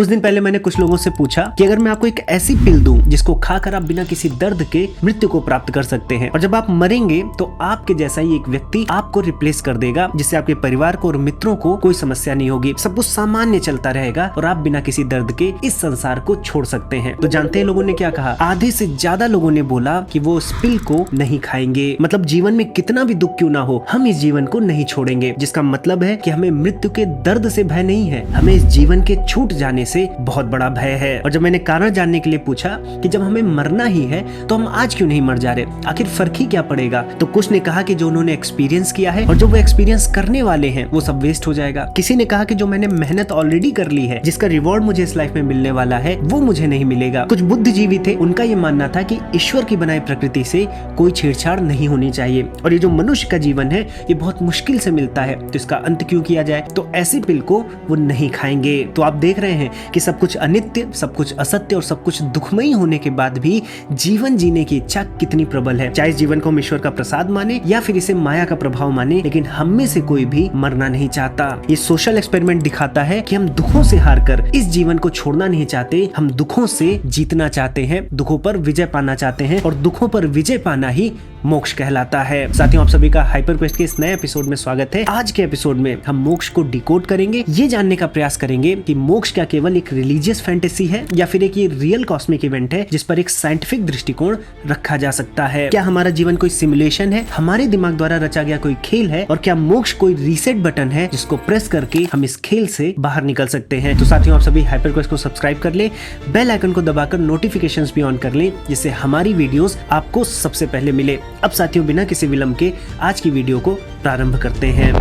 कुछ दिन पहले मैंने कुछ लोगों से पूछा कि अगर मैं आपको एक ऐसी पिल दूं जिसको खाकर आप बिना किसी दर्द के मृत्यु को प्राप्त कर सकते हैं और जब आप मरेंगे तो आपके जैसा ही एक व्यक्ति आपको रिप्लेस कर देगा, जिससे आपके परिवार को और मित्रों को कोई समस्या नहीं होगी, सब कुछ सामान्य चलता रहेगा और आप बिना किसी दर्द के इस संसार को छोड़ सकते हैं। तो जानते हैं लोगों ने क्या कहा? आधे से ज्यादा लोगों ने बोला कि वो उस पिल को नहीं खाएंगे। मतलब जीवन में कितना भी दुख क्यों ना हो, हम इस जीवन को नहीं छोड़ेंगे, जिसका मतलब है कि हमें मृत्यु के दर्द से भय नहीं है, हमें इस जीवन के छूट जाने से बहुत बड़ा भय है। और जब मैंने कारण जानने के लिए पूछा कि जब हमें मरना ही है तो हम आज क्यों नहीं मर जा रहे, आखिर फर्क ही क्या पड़ेगा, तो कुछ ने कहा कि जो उन्होंने एक्सपीरियंस किया है और जो वो एक्सपीरियंस करने वाले हैं वो सब वेस्ट हो जाएगा। किसी ने कहा कि जो मैंने मेहनत ऑलरेडी कर ली है, जिसका रिवॉर्ड मुझे इस लाइफ में मिलने वाला है, वो मुझे नहीं मिलेगा। कुछ बुद्धिजीवी थे, उनका ये मानना था कि ईश्वर की बनाई प्रकृति से कोई छेड़छाड़ नहीं होनी चाहिए और ये जो मनुष्य का जीवन है ये बहुत मुश्किल से मिलता है, तो इसका अंत क्यों किया जाए। तो ऐसी पिल को वो नहीं खाएंगे। तो आप देख रहे हैं कि सब कुछ अनित्य, सब कुछ असत्य और सब कुछ दुखमयी होने के बाद भी जीवन जीने की इच्छा कितनी प्रबल है। चाहे इस जीवन को हम ईश्वर का प्रसाद माने या फिर इसे माया का प्रभाव माने, लेकिन हम में से कोई भी मरना नहीं चाहता। ये सोशल एक्सपेरिमेंट दिखाता है कि हम दुखों से हारकर इस जीवन को छोड़ना नहीं चाहते, हम दुखों से जीतना चाहते हैं, दुखों पर विजय पाना चाहते हैं और दुखों पर विजय पाना ही मोक्ष कहलाता है। साथियों, आप सभी का हाइपर क्वेस्ट के इस नए एपिसोड में स्वागत है। आज के एपिसोड में हम मोक्ष को डिकोड करेंगे, ये जानने का प्रयास करेंगे कि मोक्ष क्या केवल एक रिलीजियस फैंटेसी है या फिर एक ये रियल कॉस्मिक इवेंट है जिस पर एक साइंटिफिक दृष्टिकोण रखा जा सकता है। क्या हमारा जीवन कोई सिमुलेशन है, हमारे दिमाग द्वारा रचा गया कोई खेल है, और क्या मोक्ष कोई रीसेट बटन है जिसको प्रेस करके हम इस खेल से बाहर निकल सकते हैं। तो साथियों, आप सभी हाइपर क्वेस्ट को सब्सक्राइब कर ले, बेल आइकन को दबाकर नोटिफिकेशंस भी ऑन कर ले, जिससे हमारी वीडियोस आपको सबसे पहले मिले। अब साथियों, बिना किसी विलंब के आज की वीडियो को प्रारंभ करते हैं।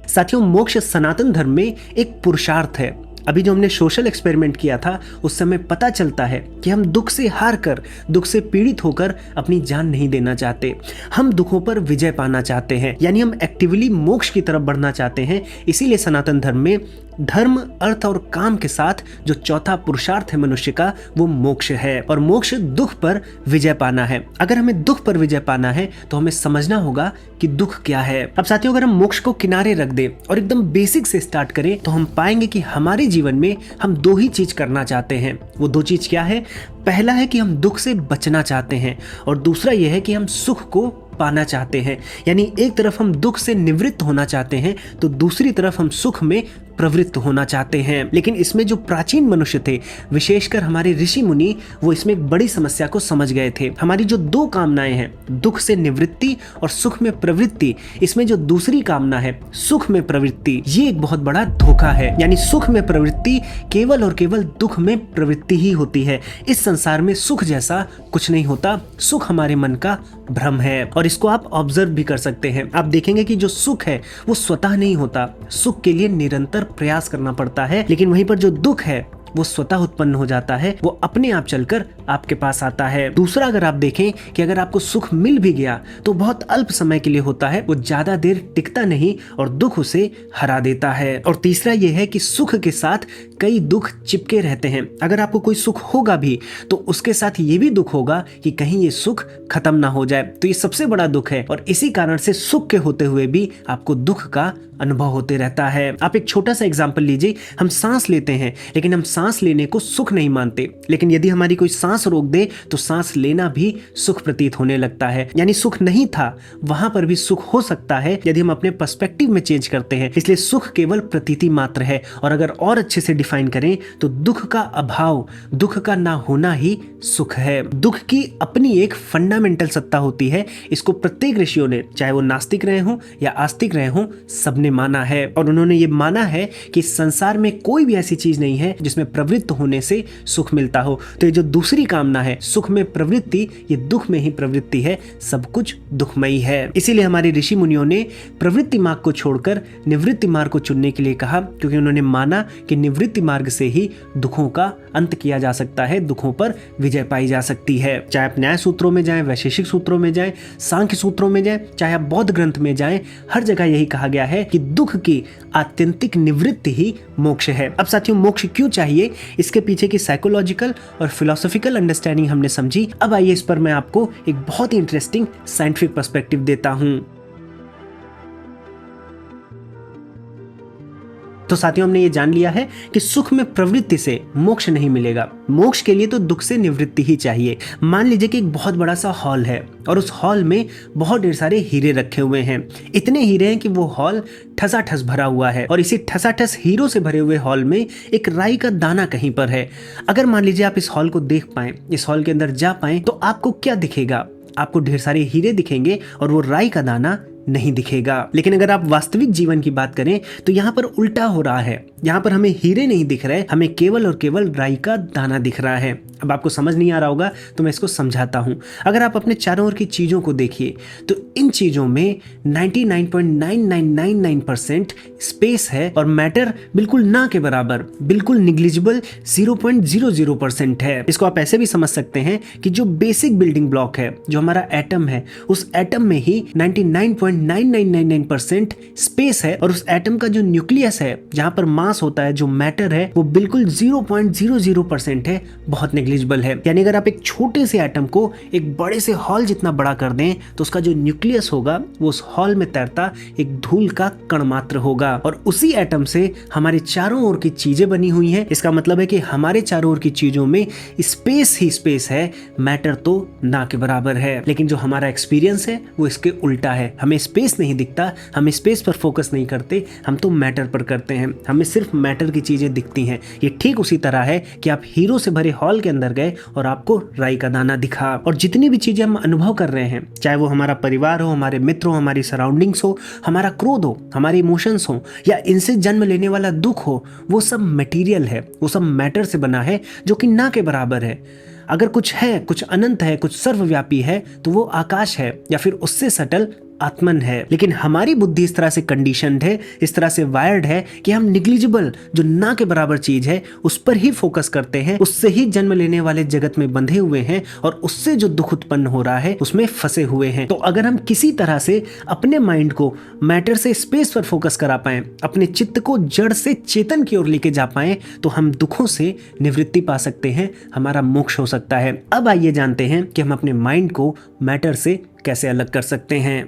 साथियों, मोक्ष सनातन धर्म में एक पुरुषार्थ है। अभी जो हमने सोशल एक्सपेरिमेंट किया था उस समय पता चलता है कि हम दुख से हार कर, दुख से पीड़ित होकर अपनी जान नहीं देना चाहते, हम दुखों पर विजय पाना चाहते हैं, यानी हम एक्टिवली मोक्ष की तरफ बढ़ना चाहते हैं। इसीलिए सनातन धर्म में धर्म, अर्थ और काम के साथ जो चौथा पुरुषार्थ है मनुष्य का, वो मोक्ष है। और मोक्ष दुख पर विजय पाना है। अगर हमें दुख पर विजय पाना है तो हमें समझना होगा कि दुख क्या है। अब साथियों, अगर हम मोक्ष को किनारे रख दें और एकदम बेसिक से स्टार्ट करें तो हम पाएंगे कि हमारे जीवन में हम दो ही चीज करना चाहते हैं। वो दो चीज क्या है? पहला है कि हम दुख से बचना चाहते हैं और दूसरा यह है कि हम सुख को पाना चाहते हैं। यानी एक तरफ हम दुख से निवृत्त होना चाहते हैं तो दूसरी तरफ हम सुख में प्रवृत्त होना चाहते हैं। लेकिन इसमें जो प्राचीन मनुष्य थे, विशेषकर हमारे ऋषि मुनि, वो इसमें एक बड़ी समस्या को समझ गए थे। हमारी जो दो कामनाएं हैं, दुख से निवृत्ति और सुख में प्रवृत्ति, इसमें जो दूसरी कामना है सुख में प्रवृत्ति, ये एक बहुत बड़ा धोखा है। यानी सुख में प्रवृत्ति केवल और केवल दुख में प्रवृत्ति ही होती है। इस संसार में सुख जैसा कुछ नहीं होता, सुख हमारे मन का भ्रम है और इसको आप ऑब्जर्व भी कर सकते हैं। आप देखेंगे कि जो सुख है वो स्वतः नहीं होता, सुख के लिए निरंतर प्रयास करना पड़ता है। लेकिन वहीं पर जो दुख है वो स्वतः उत्पन्न हो जाता है, वो अपने आप चलकर आपके पास आता है। दूसरा, अगर आप देखें कि अगर आपको सुख मिल भी गया तो बहुत अल्प समय के लिए होता है, वो ज्यादा देर टिकता नहीं और दुख उसे हरा देता है। और तीसरा ये है कि सुख के साथ कई दुख चिपके रहते हैं। अगर आपको कोई सुख होगा भी तो उसके साथ ये भी दुख होगा कि कहीं ये सुख खत्म ना हो जाए, तो ये सबसे बड़ा दुख है। और इसी कारण से सुख के होते हुए भी आपको दुख का अनुभव होते रहता है। आप एक छोटा सा एग्जाम्पल लीजिए, हम सांस लेते हैं लेकिन हम सांस लेने को सुख नहीं मानते, लेकिन यदि हमारी कोई सांस रोक दे तो सांस लेना भी सुख प्रतीत होने लगता है। यानी सुख नहीं था, वहां पर भी सुख हो सकता है यदि हम अपने पर्सपेक्टिव में चेंज करते हैं। इसलिए सुख केवल प्रतीति मात्र है। और अगर और अच्छे से डिफाइन करें तो दुख का अभाव, दुख का ना होना ही सुख है। दुख की अपनी एक फंडामेंटल सत्ता होती है। इसको प्रत्येक ऋषियों ने, चाहे वो नास्तिक रहे हों या आस्तिक रहे हों, सबने माना है। और उन्होंने ये माना है कि संसार में कोई भी ऐसी चीज नहीं है जिसमें प्रवृत्त होने से सुख मिलता हो। तो ये जो दूसरी कामना है, सुख में प्रवृत्ति, ये दुख में ही प्रवृत्ति है, सब कुछ दुखमयी है। इसीलिए हमारे ऋषि मुनियों ने प्रवृत्ति मार्ग को छोड़कर निवृत्ति मार्ग को चुनने के लिए कहा, क्योंकि उन्होंने माना कि निवृत्ति मार्ग से ही दुखों का अंत किया जा सकता है, दुखों पर विजय पाई जा सकती है। चाहे आप न्याय सूत्रों में जाएं, वैशेषिक सूत्रों में जाएं, सांख्य सूत्रों में जाएं, चाहे आप बौद्ध ग्रंथ में जाएं, हर जगह यही कहा गया है कि दुख की आत्यंतिक निवृत्ति ही मोक्ष है। अब साथियों, मोक्ष क्यों चाहिए आइए इसके पीछे की साइकोलॉजिकल और फिलोसॉफिकल अंडरस्टैंडिंग हमने समझी। अब आइए इस पर मैं आपको एक बहुत ही इंटरेस्टिंग साइंटिफिक पर्सपेक्टिव देता हूं। तो साथियों, हमने ये जान लिया है कि सुख में प्रवृत्ति से मोक्ष नहीं मिलेगा। मोक्ष के लिए तो दुख से निवृत्ति ही चाहिए। मान लीजिए कि एक बहुत बड़ा सा हॉल है और उस हॉल में बहुत ढेर सारे हीरे रखे हुए हैं। इतने हीरे हैं कि वो हॉल ठसाठस भरा हुआ है और इसी ठसाठस हीरो से भरे हुए हॉल में एक राई का दाना कहीं पर है। अगर मान लीजिए आप इस हॉल को देख पाएं, इस हॉल के अंदर जा पाएं, तो आपको क्या दिखेगा? आपको ढेर सारे हीरे दिखेंगे और वो राई का दाना नहीं दिखेगा। लेकिन अगर आप वास्तविक जीवन की बात करें तो यहाँ पर उल्टा हो रहा है। यहाँ पर हमें हीरे नहीं दिख रहे, हमें केवल और केवल राई का दाना दिख रहा है। अब आपको समझ नहीं आ रहा होगा तो मैं इसको समझाता हूँ। अगर आप अपने चारों ओर की चीजों को देखिए तो इन चीजों में 99.9999% स्पेस है और मैटर बिल्कुल ना के बराबर, बिल्कुल निग्लिजिबल 0.00% है। इसको आप ऐसे भी समझ सकते हैं कि जो बेसिक बिल्डिंग ब्लॉक है, जो हमारा एटम है, उस एटम में ही 99.9999% स्पेस है और उस एटम का जो न्यूक्लियस है, जहां पर मास होता है, जो मैटर है, वो बिल्कुल 0.00% है, बहुत नेग्लिजिबल है। यानी अगर आप एक छोटे से एटम को एक बड़े से हॉल जितना बड़ा कर दें तो उसका जो न्यूक्लियस होगा वो उस हॉल में तैरता एक धूल का कण मात्र होगा। और उसी एटम से हमारे चारों ओर की चीजें बनी हुई हैं। इसका मतलब है कि हमारे चारों ओर की चीजों में स्पेस ही स्पेस है, मैटर तो ना के बराबर है। लेकिन जो हमारा एक्सपीरियंस है वो इसके उल्टा है। हमें स्पेस नहीं दिखता, हम स्पेस पर फोकस नहीं करते, हम तो मैटर पर करते हैं। हमें सिर्फ मैटर की चीजें दिखती हैं। ये ठीक उसी तरह है कि आप हीरो से भरे हॉल के अंदर गए और आपको राई का दाना दिखा। और जितनी भी चीजें हम अनुभव कर रहे हैं, चाहे वो हमारा परिवार हो, हमारे मित्र हो, हमारी सराउंडिंग्स हो, हमारा क्रोध हो, हमारे इमोशंस हो, या इनसे जन्म लेने वाला दुख हो, वो सब मटेरियल है, वो सब मैटर से बना है, जो कि ना के बराबर है। अगर कुछ है, कुछ अनंत है, कुछ सर्वव्यापी है, तो वो आकाश है या फिर उससे सटल आत्मन है। लेकिन हमारी बुद्धि इस तरह से कंडीशनड है, इस तरह से वायर्ड है कि हम निग्लिजिबल, जो ना के बराबर चीज है, उस पर ही फोकस करते हैं, उससे ही जन्म लेने वाले जगत में बंधे हुए हैं और उससे जो दुख उत्पन्न हो रहा है उसमें फंसे हुए हैं। तो अगर हम किसी तरह से अपने माइंड को मैटर से स्पेस पर फोकस करा पाए, अपने चित्त को जड़ से चेतन की ओर लेके जा पाए, तो हम दुखों से निवृत्ति पा सकते हैं, हमारा मोक्ष हो सकता है। अब आइए जानते हैं कि हम अपने माइंड को मैटर से कैसे अलग कर सकते हैं।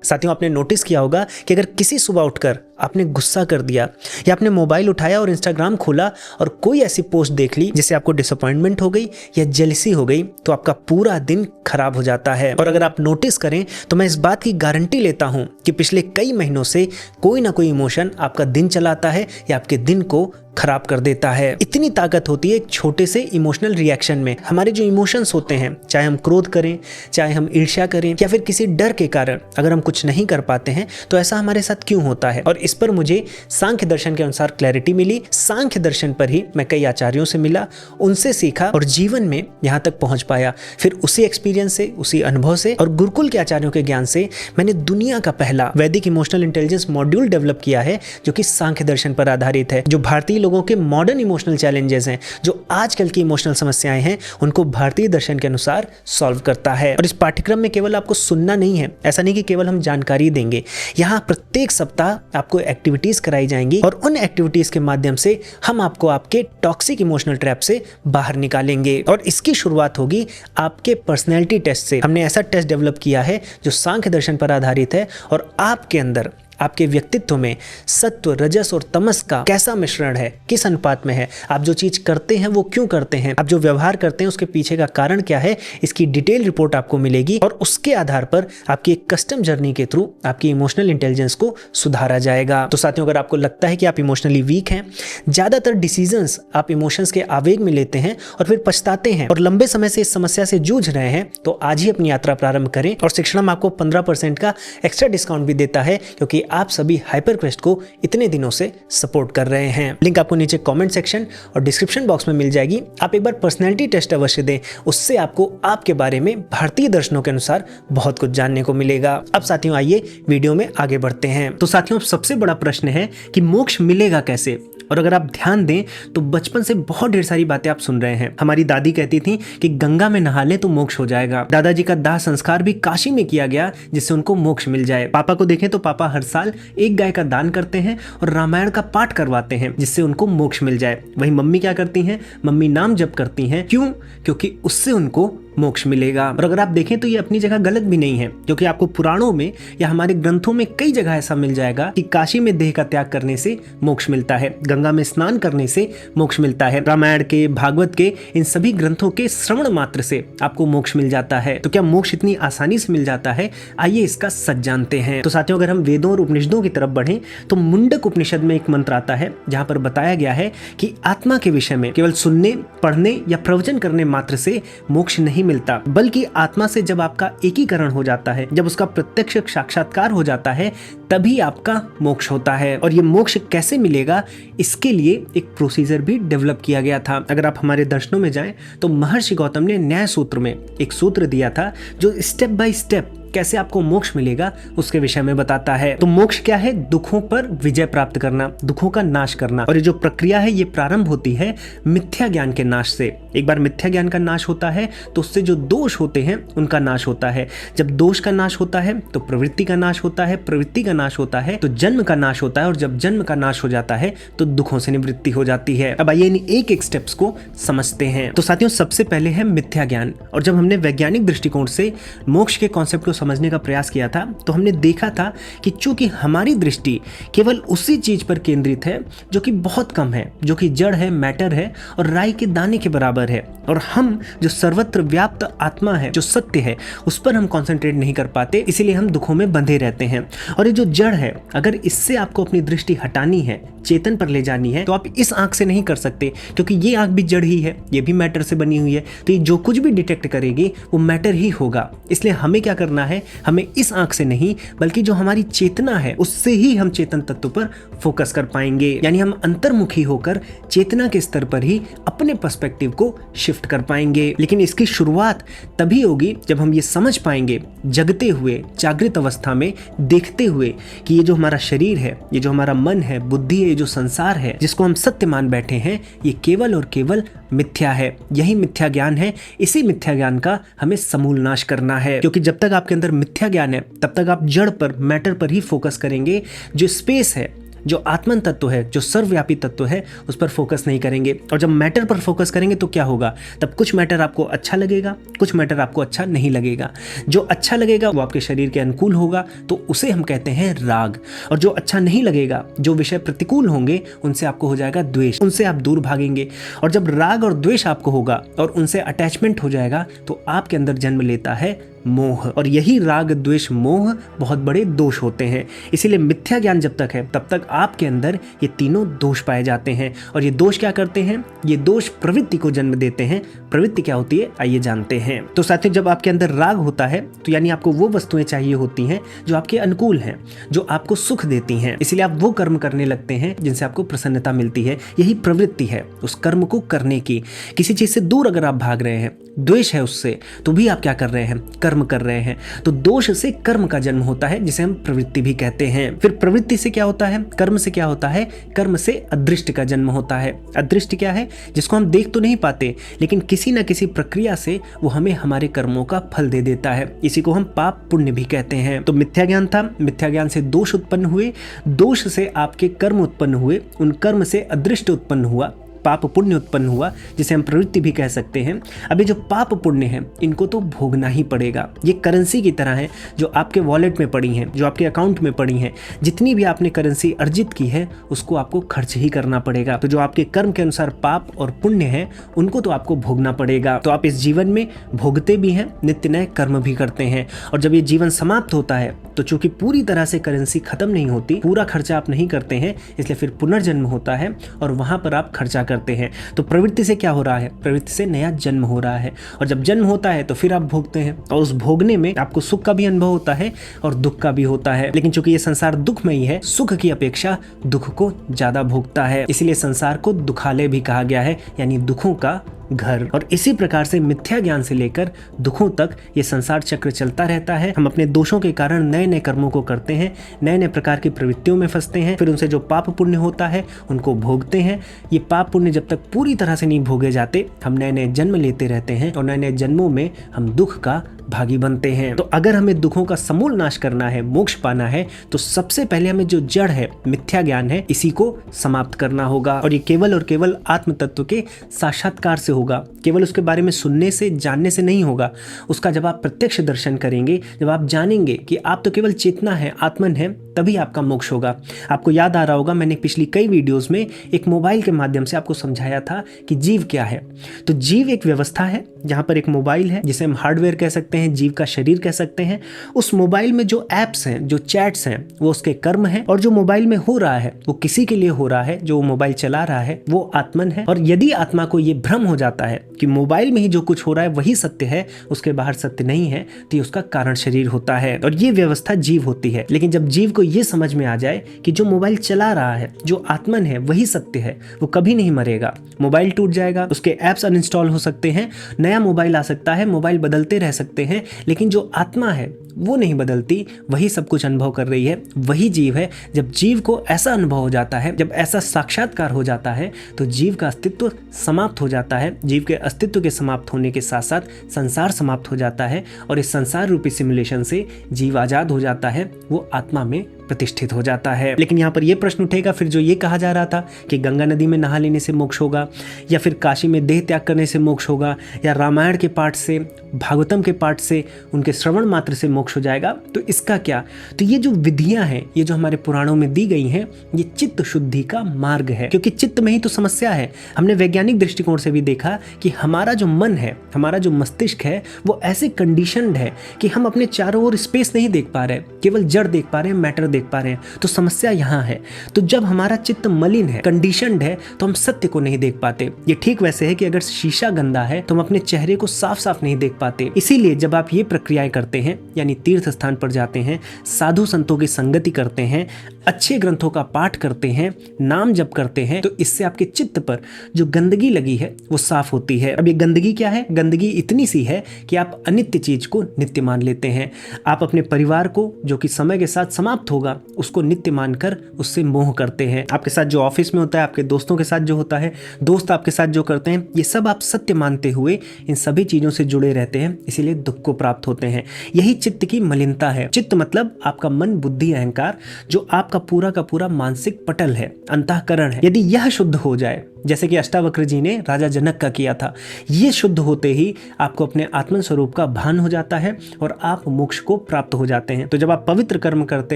साथियों, आपने नोटिस किया होगा कि अगर किसी सुबह उठकर आपने गुस्सा कर दिया या आपने मोबाइल उठाया और इंस्टाग्राम खोला और कोई ऐसी पोस्ट देख ली जिससे आपको डिसअपॉइंटमेंट हो गई या जेलसी हो गई, तो आपका पूरा दिन खराब हो जाता है। और अगर आप नोटिस करें तो मैं इस बात की गारंटी लेता हूं कि पिछले कई महीनों से कोई ना कोई इमोशन आपका दिन चलाता है या आपके दिन को खराब कर देता है। इतनी ताकत होती है एक छोटे से इमोशनल रिएक्शन में। हमारे जो इमोशंस होते हैं, चाहे हम क्रोध करें, चाहे हम ईर्ष्या करें या फिर किसी डर के कारण अगर हम कुछ नहीं कर पाते हैं तो ऐसा हमारे साथ क्यों होता है। और इस पर मुझे सांख्य दर्शन के अनुसार क्लैरिटी मिली। सांख्य दर्शन पर ही मैं कई आचार्यों से मिला, उनसे सीखा और जीवन में यहाँ तक पहुंच पाया। फिर उसी एक्सपीरियंस से, उसी अनुभव से और गुरुकुल के आचार्यों के ज्ञान से मैंने दुनिया का पहला वैदिक इमोशनल इंटेलिजेंस मॉड्यूल डेवलप किया है, जो कि सांख्य दर्शन पर आधारित है। जो भारतीय लोगों के मॉडर्न इमोशनल चैलेंजेस हैं, जो आजकल की इमोशनल समस्याएं हैं, उनको भारतीय दर्शन के अनुसार सॉल्व करता है। और इस पाठ्यक्रम में केवल आपको सुनना नहीं है, ऐसा नहीं कि केवल हम जानकारी देंगे। यहाँ प्रत्येक सप्ताह आपको एक्टिविटीज कराई जाएंगी और उन एक्टिविटीज के माध्यम से हम आपको आपके टॉक्सिक इमोशनल ट्रैप से बाहर निकालेंगे। और इसकी शुरुआत होगी आपके पर्सनैलिटी टेस्ट से। हमने ऐसा टेस्ट डेवलप किया है जो सांख्य दर्शन पर आधारित है और आपके अंदर, आपके व्यक्तित्व में सत्व, रजस और तमस का कैसा मिश्रण है, किस अनुपात में है, आप जो चीज करते हैं वो क्यों करते हैं, आप जो व्यवहार करते हैं उसके पीछे का कारण क्या है, इसकी डिटेल रिपोर्ट आपको मिलेगी। और उसके आधार पर आपकी एक कस्टम जर्नी के थ्रू आपकी इमोशनल इंटेलिजेंस को सुधारा जाएगा। तो साथियों, अगर आपको लगता है कि आप इमोशनली वीक हैं, ज्यादातर डिसीजंस आप इमोशंस के आवेग में लेते हैं और फिर पछताते हैं और लंबे समय से इस समस्या से जूझ रहे हैं, तो आज ही अपनी यात्रा प्रारंभ करें। और शिक्षणम आपको 15% का एक्स्ट्रा डिस्काउंट भी देता है, क्योंकि आप सभी हाइपरक्वेस्ट को इतने दिनों से सपोर्ट कर रहे हैं। लिंक आपको नीचे कमेंट सेक्शन और डिस्क्रिप्शन बॉक्स में मिल जाएगी। आप एक बार पर्सनैलिटी टेस्ट अवश्य दें, उससे आपको आपके बारे में भारतीय दर्शनों के अनुसार बहुत कुछ जानने को मिलेगा। अब साथियों, आइए वीडियो में आगे बढ़ते हैं। तो साथियों, सबसे बड़ा प्रश्न है कि मोक्ष मिलेगा कैसे। और अगर आप ध्यान दें तो बचपन से बहुत ढेर सारी बातें आप सुन रहे हैं। हमारी दादी कहती थी कि गंगा में नहा ले तो मोक्ष हो जाएगा। दादाजी का दाह संस्कार भी काशी में किया गया जिससे उनको मोक्ष मिल जाए। पापा को देखें तो पापा हर साल एक गाय का दान करते हैं और रामायण का पाठ करवाते हैं जिससे उनको मोक्ष मिल जाए। वहीं मम्मी क्या करती हैं, मम्मी नाम जप करती हैं। क्यों? क्योंकि उससे उनको मोक्ष मिलेगा। और अगर आप देखें तो ये अपनी जगह गलत भी नहीं है, क्योंकि आपको पुराणों में या हमारे ग्रंथों में कई जगह ऐसा मिल जाएगा कि काशी में देह का त्याग करने से मोक्ष मिलता है, गंगा में स्नान करने से मोक्ष मिलता है, रामायण के, भागवत के, इन सभी ग्रंथों के श्रवण मात्र से आपको मोक्ष मिल जाता है। तो क्या मोक्ष इतनी आसानी से मिल जाता है? आइए इसका सच जानते हैं। तो साथियों, अगर हम वेदों और उपनिषदों की तरफ बढ़ें तो मुंडक उपनिषद में एक मंत्र आता है जहां पर बताया गया है कि आत्मा के विषय में केवल सुनने, पढ़ने या प्रवचन करने मात्र से मोक्ष नहीं मिलता, बल्कि आत्मा से जब आपका एकीकरण हो जाता है, जब उसका प्रत्यक्ष साक्षात्कार हो जाता है, तभी आपका मोक्ष होता है। और ये मोक्ष कैसे मिलेगा, इसके लिए एक प्रोसीजर भी डेवलप किया गया था। अगर आप हमारे दर्शनों में जाएं तो महर्षि गौतम ने न्याय सूत्र में एक सूत्र दिया था जो स्टेप बाय स्टेप कैसे आपको मोक्ष मिलेगा उसके विषय में बताता है। तो मोक्ष क्या है? दुखों पर विजय प्राप्त करना, दुखों का नाश करना। और ये जो प्रक्रिया है ये प्रारंभ होती है मिथ्या ज्ञान के नाश से। एक बार मिथ्या ज्ञान का नाश होता है तो उससे जो दोष होते हैं उनका नाश होता है। जब दोष का नाश होता है तो प्रवृत्ति का नाश होता है, प्रवृत्ति का नाश होता है तो जन्म का नाश होता है, और जब जन्म का नाश हो जाता है तो दुखों से निवृत्ति हो जाती है। अब आइए इन एक एक स्टेप्स को समझते हैं। तो साथियों, सबसे पहले है मिथ्या ज्ञान। और जब हमने वैज्ञानिक दृष्टिकोण से मोक्ष के कॉन्सेप्ट को समझने का प्रयास किया था तो हमने देखा था कि चूंकि हमारी दृष्टि केवल उसी चीज पर केंद्रित है जो कि बहुत कम है, जो कि जड़ है, मैटर है और राई के दाने के बराबर है, और हम जो सर्वत्र व्याप्त आत्मा है, जो सत्य है, उस पर हम कंसंट्रेट नहीं कर पाते, इसीलिए हम दुखों में बंधे रहते हैं। और ये जो जड़ है, अगर इससे आपको अपनी दृष्टि हटानी है, चेतन पर ले जानी है, तो आप इस आंख से नहीं कर सकते, क्योंकि ये आंख भी जड़ ही है, ये भी मैटर से बनी हुई है। तो ये जो कुछ भी डिटेक्ट करेगी वो मैटर ही होगा। इसलिए हमें क्या करना है, हमें इस आंख से नहीं बल्कि जो हमारी चेतना है उससे ही हम चेतन तत्व पर फोकस कर पाएंगे। यानी हम अंतर्मुखी होकर चेतना के स्तर पर ही अपने पर्सपेक्टिव को शिफ्ट कर पाएंगे। लेकिन इसकी शुरुआत तभी होगी जब हम ये समझ पाएंगे, जगते हुए, जागृत अवस्था में देखते हुए, कि ये जो हमारा शरीर है, ये जो हमारा मन है, बुद्धि है, ये जो संसार है जिसको हम सत्य मान बैठे हैं, ये केवल और केवल मिथ्या है। यही मिथ्या ज्ञान है। इसी मिथ्या ज्ञान का हमें समूल नाश करना है, क्योंकि जब तक आपके अंदर मिथ्या ज्ञान है तब तक आप जड़ पर, मैटर पर ही फोकस करेंगे। जो स्पेस है, जो आत्मन तत्व है, जो सर्वव्यापी तत्व है, उस पर फोकस नहीं करेंगे। और जब मैटर पर फोकस करेंगे तो क्या होगा, तब कुछ मैटर आपको अच्छा लगेगा, कुछ मैटर आपको अच्छा नहीं लगेगा। जो अच्छा लगेगा वो आपके शरीर के अनुकूल होगा, तो उसे हम कहते हैं राग। और जो अच्छा नहीं लगेगा, जो विषय प्रतिकूल होंगे, उनसे आपको हो जाएगा द्वेष, उनसे आप दूर भागेंगे। और जब राग और द्वेष आपको होगा और उनसे अटैचमेंट हो जाएगा तो आपके अंदर जन्म लेता है मोह। और यही राग, द्वेष, मोह बहुत बड़े दोष होते हैं। इसीलिए मिथ्या ज्ञान जब तक है तब तक आपके अंदर ये तीनों दोष पाए जाते हैं। और ये दोष क्या करते हैं? ये दोष प्रवृत्ति को जन्म देते हैं। प्रवृत्ति क्या होती है, आइए जानते हैं। तो साथियों, जब आपके अंदर राग होता है तो यानी आपको वो वस्तुएं चाहिए होती हैं जो आपके अनुकूल हैं, जो आपको सुख देती हैं। इसलिए आप वो कर्म करने लगते हैं जिनसे आपको प्रसन्नता मिलती है। यही प्रवृत्ति है, उस कर्म को करने की। किसी चीज से दूर अगर आप भाग रहे हैं, द्वेष है उससे, तो भी आप क्या कर रहे हैं, कर्म कर रहे हैं। तो दोष से कर्म का जन्म होता है, जिसे हम प्रवृत्ति भी कहते हैं। फिर प्रवृत्ति से क्या होता है, कर्म से क्या होता है, कर्म से अदृष्ट का जन्म होता है। अदृष्ट क्या है? जिसको हम देख तो नहीं पाते, लेकिन किसी न किसी प्रक्रिया से वो हमें हमारे कर्मों का फल दे देता है। इसी को हम पाप पुण्य भी कहते हैं। तो मिथ्या ज्ञान था, मिथ्या ज्ञान से दोष उत्पन्न हुए, दोष से आपके कर्म उत्पन्न हुए, उन कर्म से अदृष्ट उत्पन्न हुआ, पाप पुण्य उत्पन्न हुआ, जिसे हम प्रवृत्ति भी कह सकते हैं। अभी जो पाप पुण्य है, इनको तो भोगना ही पड़ेगा। ये करेंसी की तरह है जो आपके वॉलेट में पड़ी हैं, जो आपके अकाउंट में पड़ी हैं। जितनी भी आपने करेंसी अर्जित की है उसको आपको खर्च ही करना पड़ेगा। तो जो आपके कर्म के अनुसार पाप और पुण्य है, उनको तो आपको भोगना पड़ेगा। तो आप इस जीवन में भोगते भी हैं, नित्य नए कर्म भी करते हैं। और जब ये जीवन समाप्त होता है तो चूंकि पूरी तरह से करेंसी खत्म नहीं होती, पूरा खर्चा आप नहीं करते हैं, इसलिए फिर पुनर्जन्म होता है और वहां पर आप खर्चा करते हैं। तो प्रवृत्ति से क्या हो रहा है, प्रवृत्ति से नया जन्म हो रहा है। और जब जन्म होता है तो फिर आप भोगते हैं, और उस भोगने में आपको सुख का भी अनुभव होता है और दुख का भी होता है। लेकिन चूंकि ये संसार दुखमयी है, सुख की अपेक्षा दुख को ज्यादा भोगता है, इसलिए संसार को दुखालय भी कहा गया है, यानी दुखों का घर। और इसी प्रकार से मिथ्या ज्ञान से लेकर दुखों तक ये संसार चक्र चलता रहता है। हम अपने दोषों के कारण नए नए कर्मों को करते हैं, नए नए प्रकार की प्रवृत्तियों में फंसते हैं, फिर उनसे जो पाप पुण्य होता है उनको भोगते हैं। ये पाप पुण्य जब तक पूरी तरह से नहीं भोगे जाते, हम नए नए जन्म लेते रहते हैं और नए नए जन्मों में हम दुख का भागी बनते हैं। तो अगर हमें दुखों का समूल नाश करना है, मोक्ष पाना है, तो सबसे पहले हमें जो जड़ है, मिथ्या ज्ञान है, इसी को समाप्त करना होगा। और ये केवल और केवल आत्म तत्व के साक्षात्कार से होगा, केवल उसके बारे में सुनने से, जानने से नहीं होगा। उसका जब आप प्रत्यक्ष दर्शन करेंगे, जब आप जानेंगे कि आप तो केवल चेतना है, आत्मन है, तभी आपका मोक्ष होगा। आपको याद आ रहा होगा, मैंने पिछली कई वीडियोस में एक मोबाइल के माध्यम से आपको समझाया था कि जीव क्या है। तो जीव एक व्यवस्था है जहां पर एक मोबाइल है, जिसे हम हार्डवेयर कह सकते हैं, जीव का शरीर कह सकते हैं। उस मोबाइल में जो एप्स हैं, जो चैट्स हैं, वो उसके कर्म हैं, और जो मोबाइल में हो रहा है वो किसी के लिए हो रहा है, जो मोबाइल चला रहा है वो आत्मन है। और यदि आत्मा को ये भ्रम हो जाता है कि मोबाइल में ही जो कुछ हो रहा है वही सत्य है, उसके बाहर सत्य नहीं है, तो उसका कारण शरीर होता है और ये व्यवस्था जीव होती है। लेकिन जब जीव को ये समझ में आ जाए कि जो मोबाइल चला रहा है, जो आत्मन है, वही सत्य है, वो कभी नहीं मरेगा। मोबाइल टूट जाएगा, उसके ऐप्स अनइंस्टॉल हो सकते हैं, नया मोबाइल आ सकता है, मोबाइल बदलते रह सकते हैं, लेकिन जो आत्मा है वो नहीं बदलती, वही सब कुछ अनुभव कर रही है, वही जीव है। जब जीव को ऐसा अनुभव हो जाता है, जब ऐसा साक्षात्कार हो जाता है, तो जीव का अस्तित्व समाप्त हो जाता है। जीव के अस्तित्व के समाप्त होने के साथ साथ संसार समाप्त हो जाता है और इस संसार रूपी सिमुलेशन से जीव आजाद हो जाता है, वो आत्मा में प्रतिष्ठित हो जाता है। लेकिन यहाँ पर यह प्रश्न उठेगा फिर जो ये कहा जा रहा था कि गंगा नदी में नहा लेने से मोक्ष होगा, या फिर काशी में देह त्याग करने से मोक्ष होगा, या रामायण के पाठ से, भागवतम के पाठ से, उनके श्रवण मात्र से मोक्ष हो जाएगा, तो इसका क्या? तो ये जो विधियां हैं, ये जो हमारे पुराणों में दी गई हैं, ये चित्त शुद्धि का मार्ग है, क्योंकि चित्त में ही तो समस्या है। हमने वैज्ञानिक दृष्टिकोण से भी देखा कि हमारा जो मन है, हमारा जो मस्तिष्क है, वो ऐसे कंडीशनड है कि हम अपने चारों ओर स्पेस नहीं देख पा रहे, केवल जड़ देख पा रहे हैं, मैटर देख पा रहे हैं। तो समस्या यहाँ है। तो जब हमारा चित्त मलिन है, कंडीशनड है, तो हम सत्य को नहीं देख पाते। ये ठीक वैसे है कि अगर शीशा गंदा है तो हम अपने चेहरे को साफ साफ नहीं देख पाते। इसीलिए जब आप ये प्रक्रियाएं करते हैं, यानी तीर्थ स्थान पर जाते हैं, साधु संतों की संगति करते हैं, अच्छे ग्रंथों का पाठ करते हैं, नाम जप करते हैं, तो इससे आपके चित्त पर जो गंदगी लगी है वो साफ होती है। अब ये गंदगी क्या है? गंदगी इतनी सी है कि आप अनित्य चीज को नित्य मान लेते हैं। आप अपने परिवार को, जो कि समय के साथ समाप्त होगा, उसको नित्य मानकर उससे मोह करते हैं। आपके साथ जो ऑफिस में होता है, आपके दोस्तों के साथ जो होता है, दोस्त आपके साथ जो करते हैं, ये सब आप सत्य मानते हुए इन सभी चीजों से जुड़े रहते हैं, इसीलिए दुख को प्राप्त होते हैं। यही चित्त की मलिनता है। चित्त मतलब आपका मन, बुद्धि, अहंकार, जो आपका पूरा का पूरा मानसिक पटल है, अंतःकरण है। यदि यह शुद्ध हो जाए, जैसे कि अष्टावक्र जी ने राजा जनक का किया था, ये शुद्ध होते ही आपको अपने आत्म स्वरूप का भान हो जाता है और आप मोक्ष को प्राप्त हो जाते हैं। तो जब आप पवित्र कर्म करते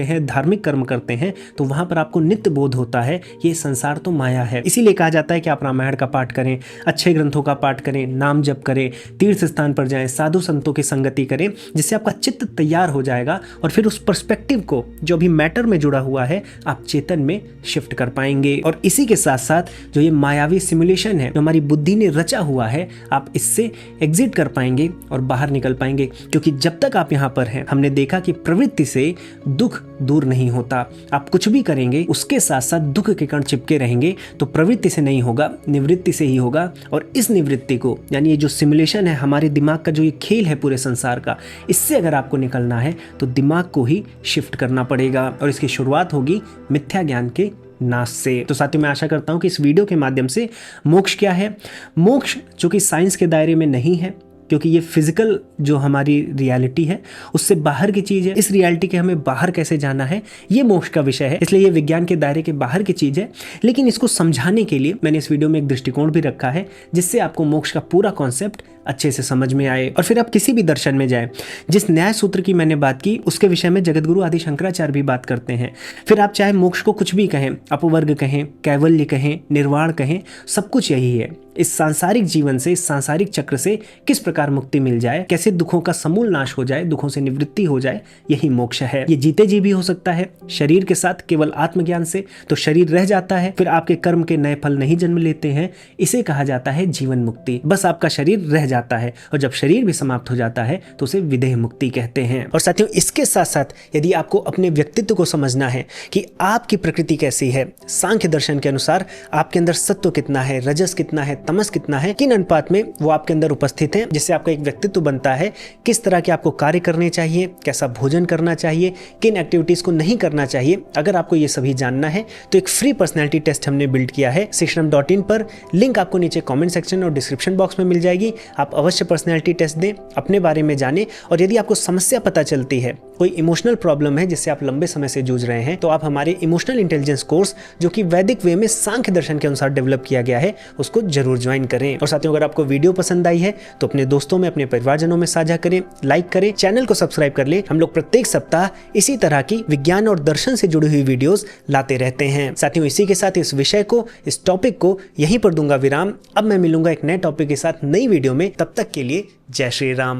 हैं, धार्मिक कर्म करते हैं, तो वहां पर आपको नित्य बोध होता है ये संसार तो माया है। इसीलिए कहा जाता है कि आप रामायण का पाठ करें, अच्छे ग्रंथों का पाठ करें, नाम जप करें, तीर्थ स्थान पर जाएं, साधु संतों की संगति करें, जिससे आपका चित्त तैयार हो जाएगा और फिर उस पर्सपेक्टिव को, जो अभी मैटर में जुड़ा हुआ है, आप चेतन में शिफ्ट कर पाएंगे। और इसी के साथ साथ जो ये मायावी सिमुलेशन है, जो हमारी बुद्धि ने रचा हुआ है, आप इससे एग्जिट कर पाएंगे और बाहर निकल पाएंगे। क्योंकि जब तक आप यहाँ पर हैं, हमने देखा कि प्रवृत्ति से दुख दूर नहीं होता। आप कुछ भी करेंगे, उसके साथ साथ दुख के कण चिपके रहेंगे, तो प्रवृत्ति से नहीं होगा, निवृत्ति से ही होगा। और इस निवृत्ति को, यानी ये जो सिमुलेशन है, हमारे दिमाग का जो ये खेल है पूरे संसार का, इससे अगर आपको निकलना है तो दिमाग को ही शिफ्ट करना पड़ेगा। और इसकी शुरुआत होगी मिथ्या ज्ञान के नाश से। तो साथियों, मैं आशा करता हूं कि इस वीडियो के माध्यम से मोक्ष क्या है, मोक्ष जो कि साइंस के दायरे में नहीं है, क्योंकि ये फिजिकल जो हमारी रियलिटी है उससे बाहर की चीज़ है। इस रियलिटी के हमें बाहर कैसे जाना है, ये मोक्ष का विषय है, इसलिए ये विज्ञान के दायरे के बाहर की चीज़ है। लेकिन इसको समझाने के लिए मैंने इस वीडियो में एक दृष्टिकोण भी रखा है, जिससे आपको मोक्ष का पूरा कॉन्सेप्ट अच्छे से समझ में आए। और फिर आप किसी भी दर्शन में जाएं, जिस न्याय सूत्र की मैंने बात की उसके विषय में जगतगुरु आदि शंकराचार्य भी बात करते हैं। फिर आप चाहे मोक्ष को कुछ भी कहें, अपवर्ग कहें, कैवल्य कहें, निर्वाण कहें, सब कुछ यही है। इस सांसारिक जीवन से, इस सांसारिक चक्र से किस प्रकार मुक्ति मिल जाए, कैसे दुखों का समूल नाश हो जाए, दुखों से निवृत्ति हो जाए, यही मोक्ष है। ये जीते जी भी हो सकता है शरीर के साथ, केवल आत्मज्ञान से तो शरीर रह जाता है, फिर आपके कर्म के नए फल नहीं जन्म लेते हैं, इसे कहा जाता है जीवन मुक्ति। बस आपका शरीर रह जाता है, और जब शरीर भी समाप्त हो जाता है तो उसे विदेह मुक्ति कहते हैं। और साथियों, इसके साथ साथ यदि आपको अपने व्यक्तित्व को समझना है कि आपकी प्रकृति कैसी है, सांख्य दर्शन के अनुसार आपके अंदर सत्व कितना है, रजस कितना है, तमस कितना है, किन अनुपात में वो आपके अंदर उपस्थित है, जिससे इससे आपका एक व्यक्तित्व बनता है, किस तरह के आपको कार्य करने चाहिए, कैसा भोजन करना चाहिए, किन एक्टिविटीज़ को नहीं करना चाहिए। अगर आपको ये सभी जानना है तो एक फ्री पर्सनैलिटी टेस्ट हमने बिल्ड किया है शिक्षणम.in पर, लिंक आपको नीचे कमेंट सेक्शन और डिस्क्रिप्शन बॉक्स में मिल जाएगी। आप अवश्य पर्सनैलिटी टेस्ट दें, अपने बारे में जानें, और यदि आपको समस्या पता चलती है, कोई इमोशनल प्रॉब्लम है जिससे आप लंबे समय से जूझ रहे हैं, तो आप हमारे इमोशनल इंटेलिजेंस कोर्स, जो कि वैदिक वे में सांख्य दर्शन के अनुसार डेवलप किया गया है, उसको जरूर ज्वाइन करें। और साथियों, अगर आपको वीडियो पसंद आई है तो अपने दोस्तों में, अपने परिवारजनों में साझा करें, लाइक करें, चैनल को सब्सक्राइब कर लें। हम लोग प्रत्येक सप्ताह इसी तरह की विज्ञान और दर्शन से जुड़ी हुई वीडियोस लाते रहते हैं। साथियों, इसी के साथ इस विषय को, इस टॉपिक को यहीं पर दूंगा विराम। अब मैं मिलूंगा एक नए टॉपिक के साथ नई वीडियो में। तब तक के लिए जय श्री राम।